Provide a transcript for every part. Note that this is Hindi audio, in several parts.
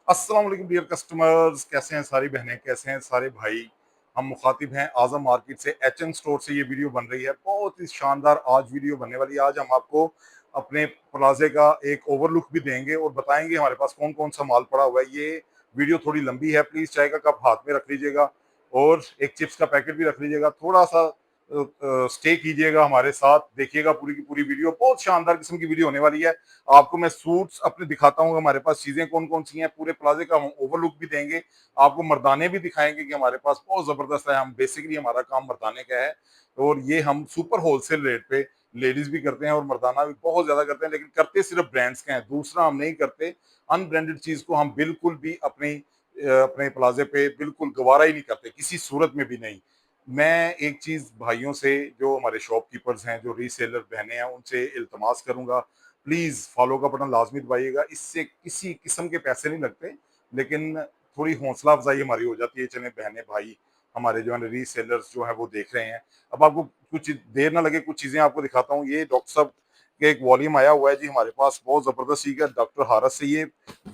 अस्सलाम वालेकुम डियर कस्टमर्स, कैसे हैं सारी बहनें, कैसे हैं सारे भाई। हम मुखातिब हैं आजम मार्केट से, एचएन स्टोर से ये वीडियो बन रही है। बहुत ही शानदार आज वीडियो बनने वाली है। आज हम आपको अपने प्लाजे का एक ओवरलुक भी देंगे और बताएंगे हमारे पास कौन कौन सा माल पड़ा हुआ है। ये वीडियो थोड़ी लंबी है, प्लीज चाय का कप हाथ में रख लीजिएगा और एक चिप्स का पैकेट भी रख लीजिएगा। थोड़ा सा स्टे कीजिएगा हमारे साथ, देखिएगा पूरी की पूरी वीडियो। बहुत शानदार किस्म की वीडियो होने वाली है। आपको मैं सूट्स अपने दिखाता हूँ, हमारे पास चीजें कौन कौन सी हैं। पूरे प्लाजे का हम ओवरलुक भी देंगे, आपको मर्दाने भी दिखाएंगे कि हमारे पास बहुत जबरदस्त है। हम बेसिकली हमारा काम मर्दाने का है और ये हम सुपर होलसेल रेट पे लेडीज भी करते हैं और मर्दाना भी बहुत ज्यादा करते हैं, लेकिन करते सिर्फ ब्रांड्स के हैं, दूसरा हम नहीं करते। अनब्रांडेड चीज को हम बिल्कुल भी अपने प्लाजे पे बिल्कुल गवारा ही नहीं करते, किसी सूरत में भी नहीं। मैं एक चीज भाइयों से, जो हमारे शॉपकीपर्स हैं, जो रीसेलर बहने हैं, उनसे इल्तमास करूंगा, प्लीज फॉलो का बटन लाजमी दबाइएगा। इससे किसी किस्म के पैसे नहीं लगते, लेकिन थोड़ी हौसला अफजाई हमारी हो जाती है। चले बहने भाई हमारे जो है रीसेलर्स जो है वो देख रहे हैं। अब आपको कुछ देर ना लगे, कुछ चीजें आपको दिखाता हूँ। ये डॉक्टर साहब के एक वॉल्यूम आया हुआ है जी हमारे पास, बहुत जबरदस्त चीज है। डॉक्टर हारस से ये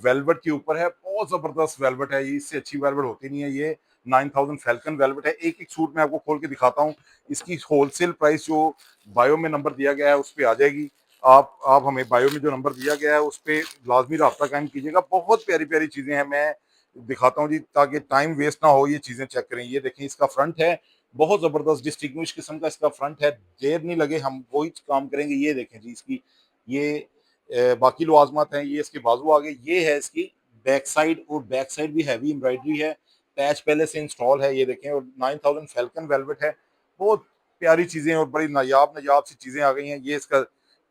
वेलवेट के ऊपर है, बहुत जबरदस्त वेलवेट है। ये इससे अच्छी वेलवेट होती नहीं है। ये 9000 फैल्कन वेलवेट है। एक एक सूट मैं आपको खोल के दिखाता हूँ। इसकी होलसेल प्राइस जो बायो में नंबर दिया गया है उस पर आ जाएगी। आप हमें बायो में जो नंबर दिया गया है उस पर लाजमी रब्ता कायम कीजिएगा। बहुत प्यारी प्यारी चीजें हैं, मैं दिखाता हूँ जी, ताकि टाइम वेस्ट ना हो। ये चीजें चेक करें, ये देखें, इसका फ्रंट है, बहुत जबरदस्त डिस्टिंग्विश किस्म का इसका फ्रंट है। देर नहीं लगे, हम वही काम करेंगे। ये देखें जी, इसकी ये बाकी लवाजमात हैं। ये इसके बाजू आगे, ये है इसकी बैक साइड, और बैक साइड भी हैवी एम्ब्रॉयडरी है। पैच पहले से इंस्टॉल है, ये देखें। और 9000 फैल्कन वेलवेट है। बहुत प्यारी चीजें और बड़ी नायाब नायाब सी चीजें आ गई हैं। ये इसका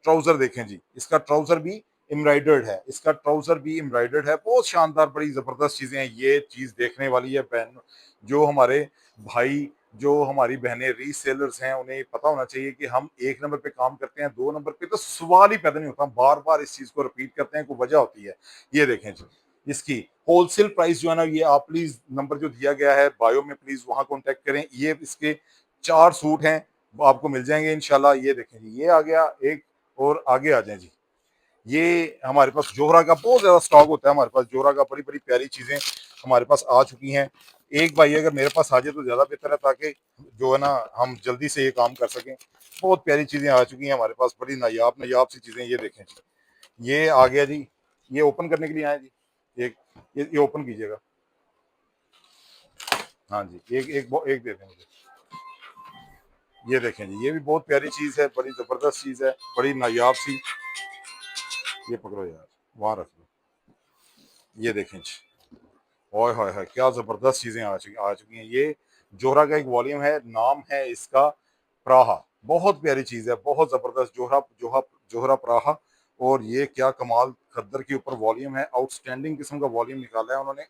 ट्राउजर देखें जी, इसका ट्राउजर भी एम्ब्रॉयडर्ड है, इसका ट्राउजर भी एम्ब्रॉयडर्ड है। बहुत शानदार, बड़ी जबरदस्त चीजें हैं। ये चीज देखने वाली है। बहन, जो हमारे भाई, जो हमारी बहनें रीसेलर्स हैं, उन्हें पता होना चाहिए कि हम एक नंबर पे काम करते हैं, दो नंबर पे तो सवाल ही पैदा नहीं होता। बार बार इस चीज को रिपीट करते हैं, कोई वजह होती है। ये देखें जी, इसकी होलसेल प्राइस जो है ना, ये आप प्लीज नंबर जो दिया गया है बायो में, प्लीज वहां कॉन्टेक्ट करें। ये इसके 4 सूट हैं, वो आपको मिल जाएंगे इंशाल्लाह। ये देखें जी, ये आ गया एक, और आगे आ जाए जी। ये हमारे पास जोहरा का बहुत ज्यादा स्टॉक होता है। हमारे पास जोहरा का बड़ी बड़ी प्यारी चीजें हमारे पास आ चुकी हैं। एक भाई अगर मेरे पास आ जाए तो ज्यादा बेहतर है, ताकि जो है ना हम जल्दी से ये काम कर सकें। बहुत प्यारी चीजें आ चुकी हैं हमारे पास, बड़ी नायाब नायाब सी चीजें। ये देखें जी, ये आ गया जी। ये ओपन करने के लिए आए जी। एक ये ओपन कीजिएगा। हाँ जी, एक दे दें मुझे। ये देखें जी, ये भी बहुत प्यारी चीज है, बड़ी जबरदस्त चीज है, बड़ी नायाब सी। ये पकड़ो यार, वहां रख दो। ये देखें जी, ओए होए होए, क्या जबरदस्त चीजें आ चुकी हैं। ये जोहरा का एक वॉल्यूम है, नाम है इसका प्राहा। बहुत प्यारी चीज है, बहुत जबरदस्त। जोहरा जोहा जोहरा प्राहा। और ये क्या कमाल, खद्दर के ऊपर वॉल्यूम है। आउटस्टैंडिंग किस्म का वॉल्यूम निकाला है उन्होंने,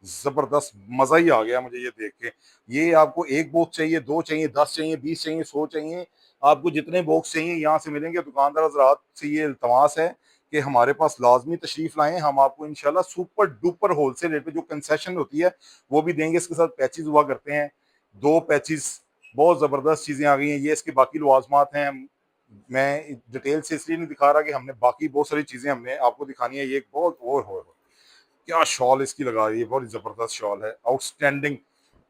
जबरदस्त। मजा ही आ गया मुझे ये देख के। ये आपको एक बॉक्स चाहिए, दो चाहिए, 10 चाहिए, 20 चाहिए, 100 चाहिए, आपको जितने बॉक्स चाहिए यहाँ से मिलेंगे। दुकानदार हजरात से ये इल्तमास है कि हमारे पास लाजमी तशरीफ लाएं। हम आपको इंशाल्लाह सुपर डुपर होलसेल रेट पे जो कंसेशन होती है वो भी देंगे। इसके साथ पैचेस हुआ करते हैं, 2 पैचेस। बहुत जबरदस्त चीजें आ गई हैं। ये इसकी बाकी लवाजमात हैं। मैं डिटेल से इसलिए नहीं दिखा रहा कि हमने बाकी बहुत सारी चीजें हमने आपको दिखानी है। ये एक बहुत और हो, क्या शॉल इसकी लगा रही है, बहुत जबरदस्त शॉल है, आउटस्टैंडिंग,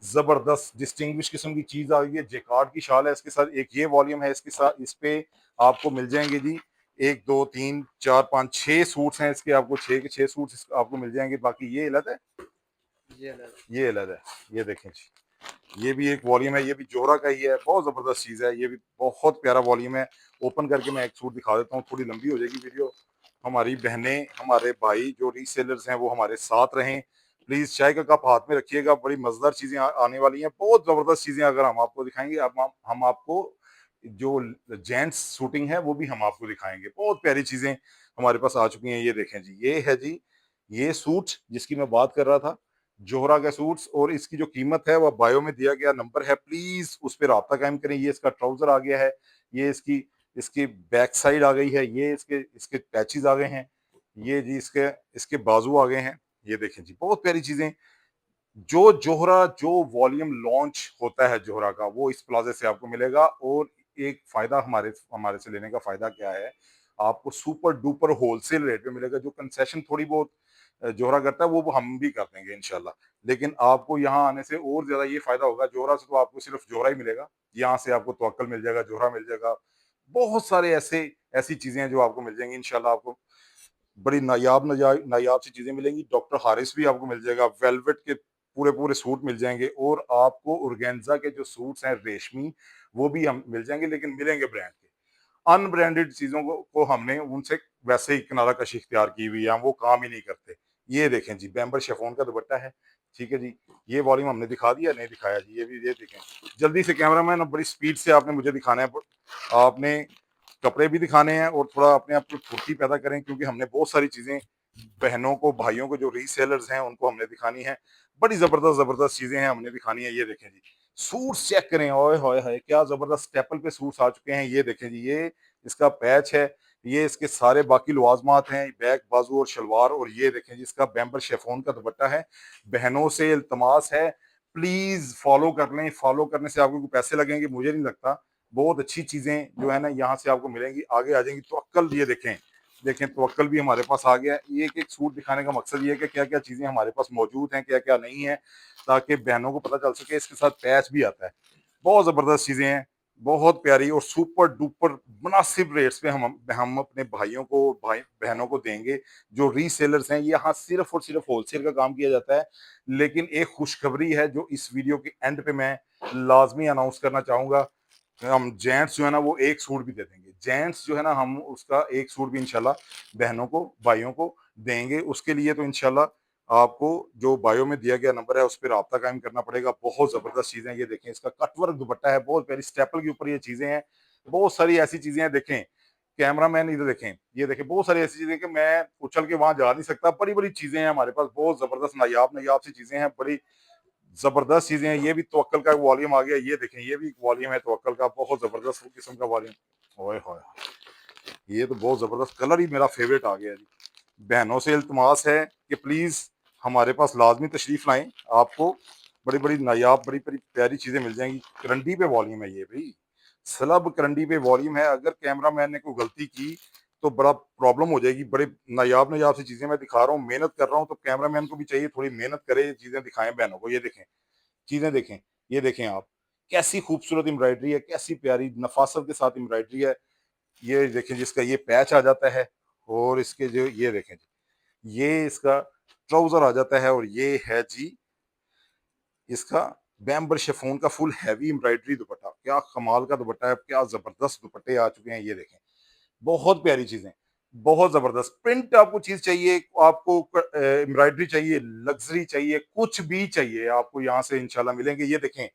जबरदस्त डिस्टिंग्विश किस्म की चीज आ गई है। जेकार्ड की शाल है इसके साथ। एक ये वॉल्यूम है, इसके साथ इस पे आपको मिल जाएंगे जी 1 2 3 4 5 6 सूट्स हैं इसके। आपको 6 के 6 सूट आपको मिल जाएंगे। बाकी ये अलग है, ये अलग है। ये देखें जी, ये भी एक वॉल्यूम है, ये भी जोहरा का ही है। बहुत जबरदस्त चीज है, ये भी बहुत प्यारा वॉल्यूम है। ओपन करके मैं एक सूट दिखा देता हूँ, थोड़ी लंबी हो जाएगी वीडियो। हमारी बहनें, हमारे भाई जो रीसेलर्स हैं, वो हमारे साथ रहें। प्लीज चाय का कप हाथ में रखिएगा, बड़ी मजेदार चीजें आने वाली हैं, बहुत जबरदस्त चीजें अगर हम आपको दिखाएंगे। अब हम आपको जो जेंट्स शूटिंग है वो भी हम आपको दिखाएंगे। बहुत प्यारी चीजें हमारे पास आ चुकी हैं। ये देखें जी, ये है जी, ये सूट जिसकी मैं बात कर रहा था, जोहरा के सूट्स। और इसकी जो कीमत है वह बायो में दिया गया नंबर है, प्लीज उस पर रब्ता कायम करें। ये इसका ट्राउजर आ गया है, ये इसकी इसकी बैक साइड आ गई है, ये इसके इसके पैचेस आ गए हैं, ये जी इसके इसके बाजू आ गए हैं। ये देखें जी, बहुत प्यारी चीजें। जो जोहरा जो वॉल्यूम लॉन्च होता है जोहरा का, वो इस प्लाजे से आपको मिलेगा। और एक फायदा हमारे हमारे से लेने का फायदा क्या है, आपको सुपर डुपर होलसेल रेट पे मिलेगा। जो कंसेशन थोड़ी बहुत जोहरा करता है वो हम भी कर देंगे इंशाल्लाह। लेकिन आपको यहाँ आने से और ज़्यादा ये फ़ायदा होगा, जोहरा से तो आपको सिर्फ़ जोहरा ही मिलेगा, यहाँ से आपको तवक्कल मिल जाएगा, जोहरा मिल जाएगा। बहुत सारे ऐसी चीज़ें हैं जो आपको मिल जाएँगी इंशाल्लाह आपको। बड़ी नायाब सी चीज़ें मिलेंगी। डॉक्टर हारिस भी आपको मिल जाएगा, वेलवेट के पूरे-पूरे सूट मिल जाएँगे और आपको ऑर्गेन्जा के जो सूट्स हैं रेशमी, वो भी हम मिल जाएँगे लेकिन मिलेंगे ब्रांड के। अनब्रांडेड चीज़ों को हमने उनसे वैसे ही किनारा कशी इख्तियार की हुई है, हम वो काम ही नहीं करते। ये देखें जी, बैम्बर शिफॉन का दुपट्टा है, ठीक है जी। ये वॉल्यूम हमने दिखा दिया? नहीं दिखाया जी, ये देखें। जल्दी से कैमरामैन, अब बड़ी स्पीड से आपने मुझे दिखाना है, आपने कपड़े भी दिखाने हैं और थोड़ा अपने आप को फुर्ती पैदा करें क्योंकि हमने बहुत सारी चीज़ें बहनों को, भाइयों को जो रीसेलर्स हैं उनको हमने दिखानी है। बड़ी ज़बरदस्त चीज़ें हैं हमने दिखानी है। ये देखें जी, सूट्स चेक करें, ओए होए होए! क्या ज़बरदस्त स्टेपल पे सूट्स आ चुके हैं। ये देखें जी, ये इसका पैच है, ये इसके सारे बाकी लवाज़मात हैं, बैक, बाजू और शलवार, और ये देखें जी इसका बैम्बर शिफॉन का दुपट्टा है। बहनों से इल्तमास है, प्लीज़ फ़ॉलो कर लें, फ़ॉलो करने से आपको कोई पैसे लगेंगे मुझे नहीं लगता। बहुत अच्छी चीज़ें जो है ना यहाँ से आपको मिलेंगी, आगे आ जाएँगी। तवक्कल, ये देखें, तवक्कल भी हमारे पास आ गया है। ये एक-एक सूट दिखाने का मकसद ये है कि क्या-क्या चीज़ें हमारे पास मौजूद हैं, क्या-क्या नहीं है, ताकि बहनों को पता चल सके। इसके साथ पैच भी आता है। बहुत ज़बरदस्त चीज़ें हैं, बहुत प्यारी और सुपर-डुपर मुनासिब रेट्स पे हम अपने भाइयों को, बहनों को देंगे। जो रीसेलर्स हैं, यहाँ सिर्फ़ और सिर्फ़ होलसेल का काम किया जाता है। लेकिन एक खुशखबरी है जो इस वीडियो के एंड पे मैं लाज़मी अनाउंस करना चाहूँगा। हम जेंट्स जो है ना वो एक सूट भी दे देंगे। जेंट्स जो है ना हम उसका एक सूट भी इंशाल्लाह बहनों को, भाइयों को देंगे। उसके लिए तो इंशाल्लाह आपको जो बायो में दिया गया नंबर है उस पे राब्ता कायम करना पड़ेगा। बहुत ज़बरदस्त चीज़ें हैं। ये देखें, इसका कटवर्क दुपट्टा है, बहुत प्यारी स्टेपल के ऊपर ये चीज़ें हैं। बहुत सारी ऐसी चीज़ें हैं, देखें, कैमरामैन इधर देखें, ये देखें, बहुत सारी ऐसी चीज़ें कि मैं उछल के वहाँ जा नहीं सकता। बड़ी-बड़ी चीज़ें हैं हमारे पास, बहुत ज़बरदस्त नायाब-नायाब सी चीज़ें हैं, बड़ी ज़बरदस्त चीज़ें हैं। ये भी तवक्कल का वॉल्यूम आ गया। ये देखें, ये भी एक वॉल्यूम है तवक्कल का, बहुत ज़बरदस्त किस्म का वॉल्यूम। ओए होए! ये तो बहुत ज़बरदस्त, कलर ही मेरा फ़ेवरेट आ गया जी। बहनों से इल्तमास है कि प्लीज़ हमारे पास लाज़मी तशरीफ़ लाएँ। आपको बड़ी-बड़ी नायाब, बड़ी-बड़ी प्यारी चीज़ें मिल जाएँगी। करंडी पे वॉल्यूम है ये भई, स्लब करंडी पे वॉल्यूम है। अगर कैमरामैन ने कोई गलती की तो बड़ा प्रॉब्लम हो जाएगी। बड़े नायाब-नायाब सी चीज़ें मैं दिखा रहा हूँ, मेहनत कर रहा हूँ, तो कैमरामैन को भी चाहिए थोड़ी मेहनत करे, ये चीज़ें दिखाएँ बहनों को। ये देखें, चीज़ें देखें, ये देखें आप, कैसी खूबसूरत एम्ब्रॉयडरी है, कैसी प्यारी नफ़ासत के साथ एम्ब्रॉयडरी है। ये देखें जिसका ये पैच आ जाता है और इसके जो ये देखें जी, ये इसका ट्राउज़र आ जाता है और ये है जी इसका बैम्बर शिफॉन का फुल हैवी एम्ब्रॉयडरी दुपट्टा। क्या कमाल का दुपट्टा है, क्या ज़बरदस्त दुपट्टे आ चुके हैं, ये देखें। बहुत प्यारी चीज़ें, बहुत ज़बरदस्त। प्रिंट आपको चीज़ चाहिए, आपको एम्ब्रॉयडरी चाहिए, लग्ज़री चाहिए, कुछ भी चाहिए, आपको यहाँ से इंशाल्लाह मिलेंगे। ये देखें,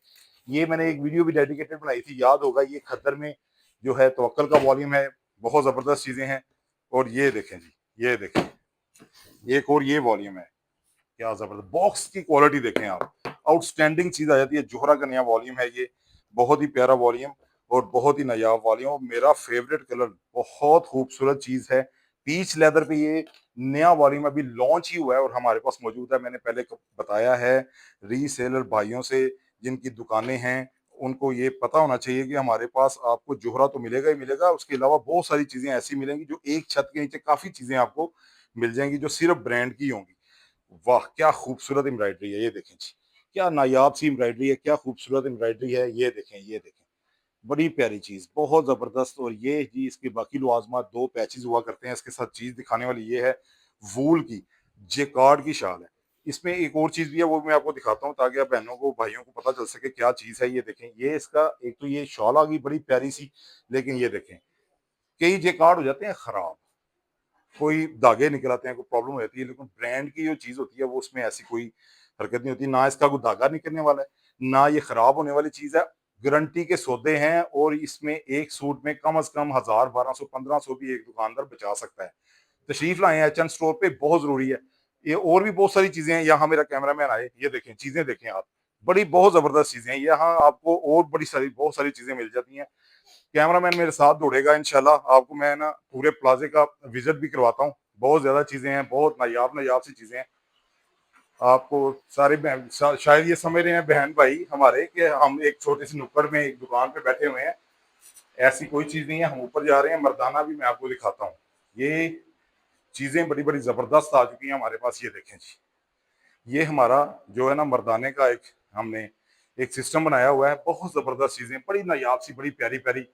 ये मैंने एक वीडियो भी डेडिकेटेड बनाई थी, याद होगा। ये खद्दर में जो है तवक्कल का वॉल्यूम है, बहुत ज़बरदस्त चीज़ें हैं। और ये देखें जी, ये देखें, एक और ये वॉल्यूम है, क्या ज़बरदस्त। बॉक्स की क्वालिटी देखें आप, आउटस्टैंडिंग चीज़ आ जाती है। जोहरा का नया वॉल्यूम है ये, बहुत ही प्यारा वॉल्यूम और बहुत ही नायाब वॉल्यूम और मेरा फेवरेट कलर, बहुत खूबसूरत चीज़ है। पीच लेदर पे ये नया वॉल्यूम अभी लॉन्च ही हुआ है और हमारे पास मौजूद है। मैंने पहले बताया है, रीसेलर भाइयों से जिनकी दुकानें हैं, उनको ये पता होना चाहिए कि हमारे पास आपको जोहरा तो मिलेगा ही मिलेगा, उसके अलावा बहुत सारी चीज़ें ऐसी मिलेंगी जो एक छत के नीचे काफ़ी चीज़ें आपको मिल जाएँगी जो सिर्फ़ ब्रांड की होंगी। वाह! क्या खूबसूरत एम्ब्रॉयडरी है, ये देखें जी। क्या नायाब सी एम्ब्रॉयडरी है, क्या खूबसूरत एम्ब्रॉयडरी है, ये देखें, ये देखें। बड़ी प्यारी चीज़, बहुत ज़बरदस्त। और ये जी इसके बाकी लवाज़मात 2 पैचेज़ हुआ करते हैं। इसके साथ चीज़ दिखाने वाली ये है, वूल की जेकार्ड की शाल है। इसमें एक और चीज़ भी है, वो भी मैं आपको दिखाता हूँ ताकि आप बहनों को, भाइयों को पता चल सके क्या चीज़ है। ये देखें, ये इसका एक तो ये शॉल आ गई बड़ी प्यारी-सी, लेकिन ये देखें, कई जेकार्ड हो जाते हैं खराब, कोई धागे निकल आते हैं, कोई प्रॉब्लम हो जाती है, लेकिन ब्रांड की जो चीज़ होती है वो उसमें ऐसी कोई हरकत नहीं होती। ना इसका कोई धागा निकलने वाला है, ना ये खराब होने वाली चीज़ है। गारंटी के सौदे हैं और इसमें एक सूट में कम से कम 1000, 1200, 1500 भी एक दुकानदार बचा सकता है। तशरीफ लाएँ एचएन स्टोर पे, बहुत ज़रूरी है। ये और भी बहुत सारी चीज़ें हैं, यहाँ मेरा कैमरामैन आए, ये देखें, चीज़ें देखें आप। बड़ी बहुत ज़बरदस्त चीज़ें हैं, यहाँ आपको और बड़ी सारी बहुत सारी चीज़ें मिल जाती हैं। कैमरामैन मेरे साथ दौड़ेगा इंशाल्लाह, आपको मैं ना पूरे प्लाज़े का विज़िट भी करवाता हूँ। बहुत ज़्यादा चीज़ें हैं, बहुत नायाब-नायाब सी चीज़ें हैं। आपको सारे बहन शायद ये समझ रहे हैं बहन-भाई हमारे कि हम एक छोटी-सी नुक्कड़ में एक दुकान पे बैठे हुए हैं। ऐसी कोई चीज़ नहीं है, हम ऊपर जा रहे हैं। मर्दाना भी मैं आपको दिखाता हूँ। ये चीज़ें बड़ी बड़ी ज़बरदस्त आ चुकी हैं हमारे पास। ये देखें जी, ये हमारा जो है ना मर्दाने का एक हमने एक सिस्टम बनाया हुआ है। बहुत ज़बरदस्त चीज़ें, बड़ी नायाब सी, बड़ी प्यारी प्यारी,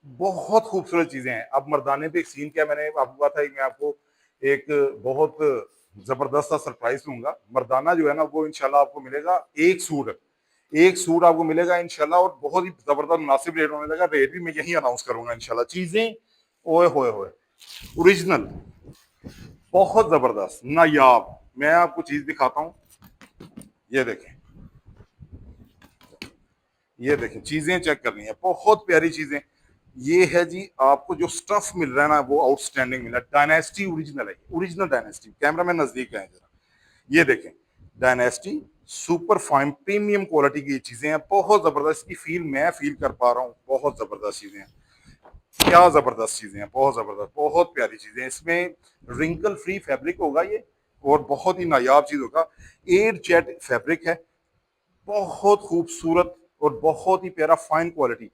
बहुत खूबसूरत चीज़ें हैं। अब मर्दाने पे एक सीन क्या, मैंने आपको कहा था कि मैं आपको एक बहुत ज़बरदस्त सा सरप्राइज़ दूँगा। मर्दाना जो है ना वो इंशाल्लाह आपको मिलेगा, एक सूट आपको मिलेगा इंशाल्लाह, और बहुत ही ज़बरदस्त मुनासिब रेट में मिलेगा। रेट भी मैं यहीं अनाउंस करूँगा इंशाल्लाह। चीज़ें ओए होए होए! ओरिजिनल, बहुत ज़बरदस्त, नायाब। मैं आपको चीज़ दिखाता हूँ, ये देखें। ये देखें, चीजें चेक करनी है, बहुत प्यारी चीजें। ये है जी, आपको जो स्टफ मिल रहा है ना वो आउटस्टैंडिंग मिला। डायनेस्टी ओरिजिनल है, ओरिजिनल डायनेस्टी। कैमरा में नजदीक है जरा, ये देखें, dynasty super fine premium quality की चीजें हैं, बहुत जबरदस्त। की फील मैं फील कर पा रहा हूँ, बहुत जबरदस्त चीजें हैं। क्या जबरदस्त चीजें हैं, बहुत जबरदस्त, बहुत प्यारी चीजें। इसमें रिंकल फ्री फैब्रिक होगा ये, और बहुत ही नायाब चीज होगा। एयर जेट फैब्रिक है, बहुत खूबसूरत और बहुत ही प्यारा, फाइन क्वालिटी।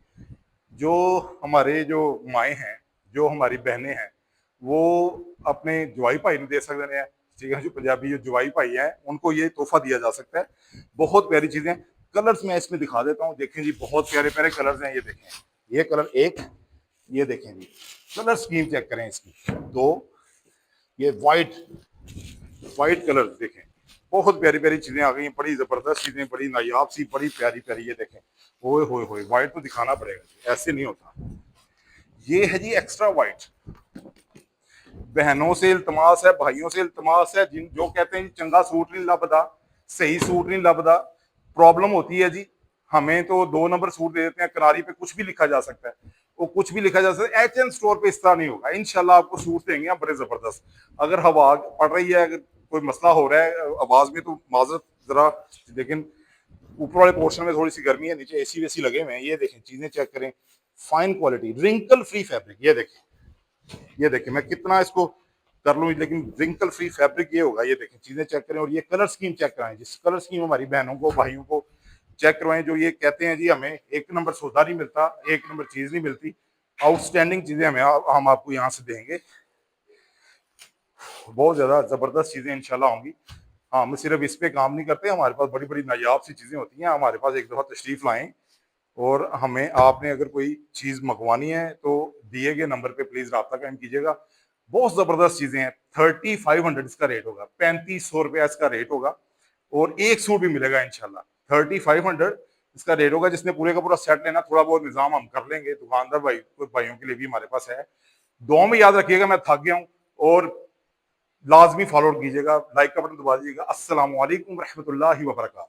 जो हमारे जो माएँ हैं, जो हमारी बहनें हैं, वो अपने जवाई भाई ਨੂੰ ਦੇ ਸਕਦੇ हैं। ठीक है, जो पंजाबी जो जवाई भाई हैं उनको ये तोहफा दिया जा सकता है। बहुत प्यारी चीजें। कलर्स मैं इसमें दिखा देता हूँ, देखें जी, बहुत प्यारे प्यारे कलर्स हैं। ये देखें, ये कलर एक, ये देखें जी, कलर स्कीम चेक करें इसकी। दो, ये वाइट, वाइट कलर देखें, बहुत प्यारी प्यारी चीजें आ गई हैं, बड़ी जबरदस्त चीजें, बड़ी नायाब सी, बड़ी प्यारी प्यारी। ये देखें, ओए होए होए, वाइट तो दिखाना पड़ेगा, ऐसे नहीं होता। ये है जी एक्स्ट्रा वाइट। बहनों से इल्तमास है, भाइयों से इल्तमास है, जिन जो कहते हैं जी चंगा सूट नहीं लभदा, सही सूट नहीं लभदा, प्रॉब्लम होती है जी। हमें तो 2 नंबर सूट दे देते हैं, किनारी पे कुछ भी लिखा जा सकता है, वो कुछ भी लिखा जा सकता है। एच एन स्टोर पे इस तरह नहीं होगा। इंशाल्लाह आपको सूट देंगे बड़े जबरदस्त। अगर हवा पड़ रही है, अगर कोई मसला हो रहा है आवाज में, तो माजरत जरा, लेकिन ऊपर वाले पोर्शन में थोड़ी सी गर्मी है, नीचे एसी वेसी लगे हुए हैं। ये देखें, चीजें चेक करें, fine quality, wrinkle free fabric. ये देखें, ये देखें, मैं कितना इसको कर लूं, लेकिन रिंकल फ्री फैब्रिक ये होगा। ये देखें, चीजें चेक करें, और ये कलर स्कीम चेक कराएं। जिस कलर स्कीम हमारी बहनों को, भाइयों को चेक करवाएं, जो ये कहते हैं जी हमें 1 नंबर सौदा नहीं मिलता, 1 नंबर चीज नहीं मिलती, आउटस्टैंडिंग चीजें हमें हम आपको यहाँ से देंगे। बहुत ज्यादा जबरदस्त चीजें इंशाल्लाह होंगी। हाँ, हम सिर्फ इस पे काम नहीं करते, हमारे पास बड़ी बड़ी नायाब सी चीजें होती हैं। हमारे पास एक दफा तशरीफ लाएं, और हमें, आपने अगर कोई चीज मंगवानी है तो दिए गए नंबर पे प्लीज रब्ता कायम कीजिएगा। बहुत जबरदस्त चीजें हैं। 3500 इसका रेट होगा, 3500 रुपया इसका रेट होगा, और एक सूट भी मिलेगा इंशाल्लाह। 3500 इसका रेट होगा। जिसने पूरे का पूरा सेट लेना, थोड़ा बहुत निजाम हम कर लेंगे, दुकानदार भाई भाइयों के लिए भी हमारे पास है। दो में याद रखिएगा, मैं थक गया हूँ, और लाजमी फॉलो कीजिएगा, लाइक का बटन दबा दीजिएगा। अस्सलाम वालेकुम रहमतुल्लाहि व बरकातहू।